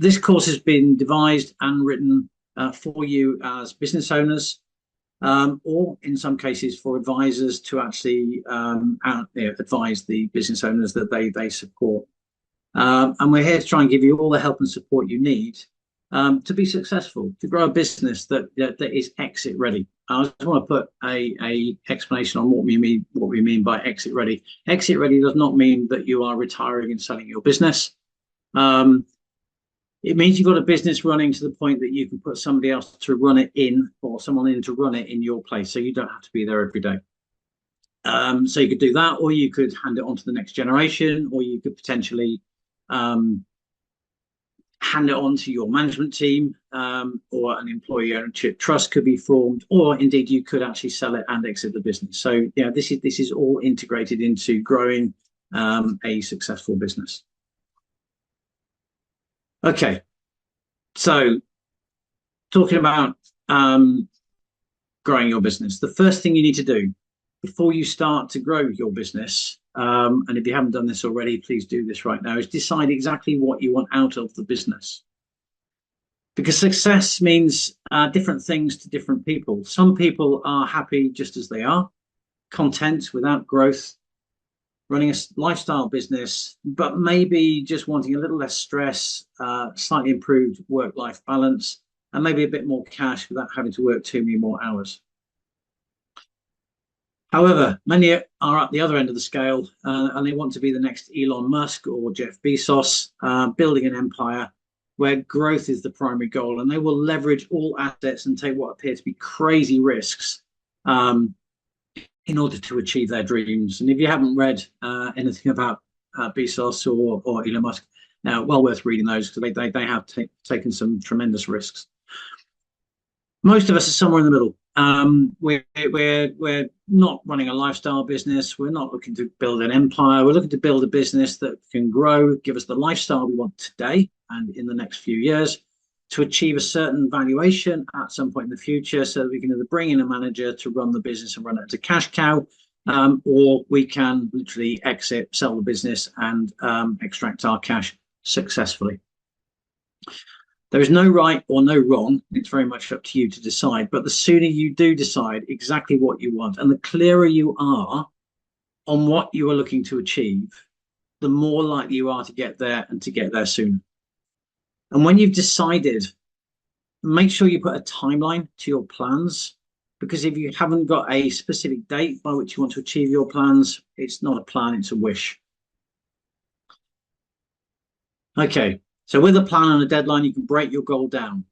This course has been devised and written for you as business owners, or in some cases for advisors to actually advise the business owners that they support. And we're here to try and give you all the help and support you need to be successful, to grow a business that is exit ready. I just want to put a explanation on what we mean by exit ready. Exit ready does not mean that you are retiring and selling your business. It means you've got a business running to the point that you can put somebody else to run it in, or someone in to run it in your place, so you don't have to be there every day. So you could do that, or you could hand it on to the next generation, or you could potentially hand it on to your management team, or an employee ownership trust could be formed, or indeed you could actually sell it and exit the business. So yeah, this is all integrated into growing a successful business. Okay, so talking about growing your business, the first thing you need to do before you start to grow your business, and if you haven't done this already, please do this right now, is decide exactly what you want out of the business. Because success means different things to different people. Some people are happy just as they are, content without growth, running a lifestyle business, but maybe just wanting a little less stress, slightly improved work-life balance, and maybe a bit more cash without having to work too many more hours. However, many are at the other end of the scale, and they want to be the next Elon Musk or Jeff Bezos, building an empire where growth is the primary goal, and they will leverage all assets and take what appear to be crazy risks in order to achieve their dreams. And if you haven't read anything about Bezos or Elon Musk, now well worth reading those, because they have taken some tremendous risks. Most of us are somewhere in the middle. We're not running a lifestyle business. We're not looking to build an empire. We're looking to build a business that can grow, give us the lifestyle we want today and in the next few years, to achieve a certain valuation at some point in the future, so that we can either bring in a manager to run the business and run it as a cash cow, or we can literally exit, sell the business, and extract our cash successfully. There is no right or no wrong. It's very much up to you to decide. But the sooner you do decide exactly what you want, and the clearer you are on what you are looking to achieve, the more likely you are to get there, and to get there sooner. And when you've decided, make sure you put a timeline to your plans, because if you haven't got a specific date by which you want to achieve your plans, it's not a plan, it's a wish. Okay, so with a plan and a deadline, you can break your goal down.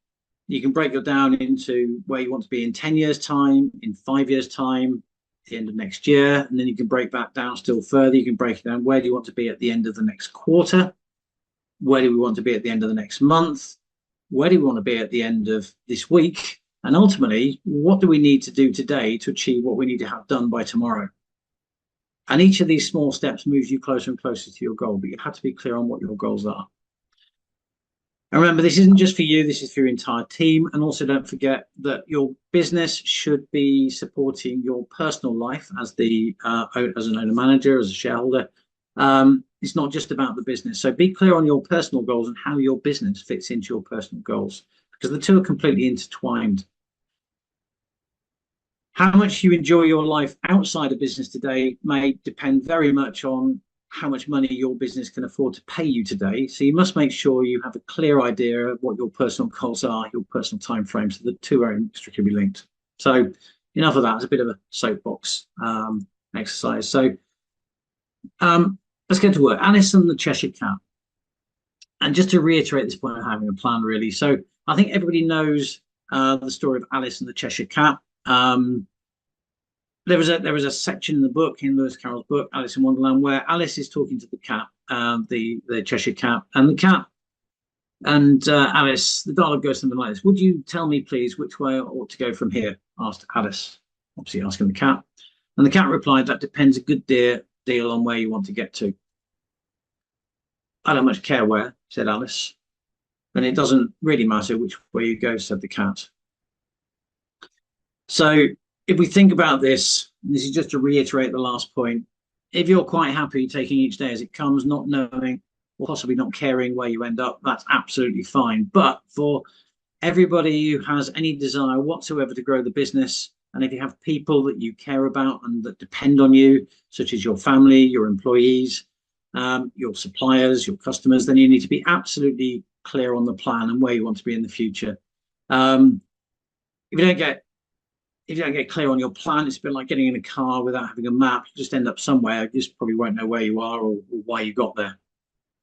You can break it down into where you want to be in 10 years' time, in 5 years' time, at the end of next year, and then you can break that down still further. You can break it down, where do you want to be at the end of the next quarter? Where do we want to be at the end of the next month? Where do we want to be at the end of this week? And ultimately, what do we need to do today to achieve what we need to have done by tomorrow? And each of these small steps moves you closer and closer to your goal, but you have to be clear on what your goals are. And remember, this isn't just for you, this is for your entire team. And also don't forget that your business should be supporting your personal life as an owner manager, as a shareholder. It's not just about the business. So be clear on your personal goals and how your business fits into your personal goals, because the two are completely intertwined. How much you enjoy your life outside of business today may depend very much on how much money your business can afford to pay you today. So you must make sure you have a clear idea of what your personal goals are, your personal time frame, so the two are inextricably linked. So enough of that. It's a bit of a soapbox exercise. So let's get to work. Alice and the Cheshire Cat. And just to reiterate this point of having a plan, really. So I think everybody knows the story of Alice and the Cheshire Cat. There was a section in the book, in Lewis Carroll's book, Alice in Wonderland, where Alice is talking to the cat, the Cheshire Cat, and the cat and Alice, the dialogue goes something like this: "Would you tell me, please, which way I ought to go from here?" asked Alice, obviously asking the cat. And the cat replied, "That depends a good deal on where you want to get to." "I don't much care where," said Alice. "And it doesn't really matter which way you go," said the cat. So if we think about this, this is just to reiterate the last point. If you're quite happy taking each day as it comes, not knowing or possibly not caring where you end up, that's absolutely fine. But for everybody who has any desire whatsoever to grow the business, and if you have people that you care about and that depend on you, such as your family, your employees, your suppliers, your customers, then you need to be absolutely clear on the plan and where you want to be in the future. If you don't get clear on your plan, it's a bit like getting in a car without having a map. You just end up somewhere. You just probably won't know where you are or why you got there.